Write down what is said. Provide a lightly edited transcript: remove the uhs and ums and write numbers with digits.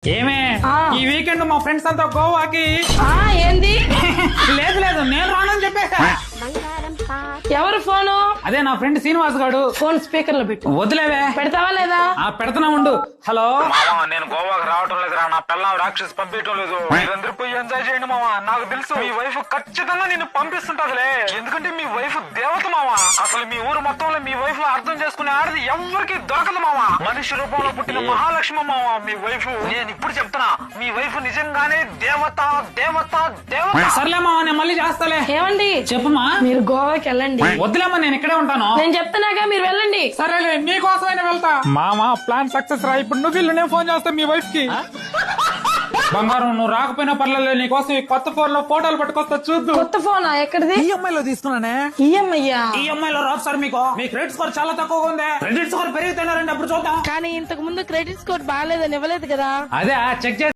ఏమే ఈ వీకెండ్ మా ఫ్రెండ్స్ అంతా గోవాకి ఏంది లేదు లేదు నేను రానని చెప్పేసా. ఎవరు ఫోను? అదే నా ఫ్రెండ్ శ్రీనివాస్ గాడు. ఫోన్ స్పీకర్ లో పెట్టు. వదిలేవే. పెడతావా లేదా? పెడతానా ఉండు. హలో మామా, నేను గోవాకి రావటం లేదురా, నా పిల్లం రాక్షసి పంపించడం లేదు. మీరందరూ పోయి ఎంజాయ్ చేయండి మామా. నాకు తెలుసు మీ వైఫ్ ఖచ్చితంగా నేను పంపిస్తుంటదిలే, ఎందుకంటే మీ వైఫ్ దేవత మామా. అసలు మీ ఊరు మొత్తంలో మీ వైఫ్ అర్థం చేసుకునే ఆడది ఎవరికి దొరకదు మామా. మనిషి రూపంలో పుట్టిన మహాలక్ష్మి మామా మీ వైఫ్. నేను ఇప్పుడు చెప్తున్నా, మీ వైఫ్ నిజంగానే దేవత దేవత దేవత. సర్లే మావా, నేను మళ్ళీ చేస్తాలే. ఏమండి చెప్పుమా. మీరు గోవాకి వెళ్ళండి. వద్దులేమ్మా, నేను ఇక్కడే ఉంటాను. నేను చెప్తున్నాగా, మీరు వెళ్ళండి. సరేలే, నీకోసమైనా వెళ్తా. మామా ప్లాన్ సక్సెస్ రా. ఇప్పుడు నువ్వు వెళ్ళు, నేను ఫోన్ చేస్తా మీ వైఫ్ కి. బంగారం, నువ్వు రాకపోయినా పర్లేదు, నీకోసం ఈ కొత్త ఫోన్ లో ఫోటోలు పట్టుకొస్తా చూద్దు. కొత్త ఫోనా? ఎక్కడిది? ఈఎంఐ లో తీసుకున్నానే. ఈఎంఐ ఈఎంఐ లో రాదు సార్ మీకు. మీ క్రెడిట్ స్కోర్ చాలా తక్కువగా ఉంది. క్రెడిట్ స్కోర్ పెరిగితేనారండి అప్పుడు చూద్దాం. కానీ ఇంతకు ముందు క్రెడిట్ స్కోర్ బాగాలేదని ఇవ్వలేదు కదా. అదే చెక్ చేసి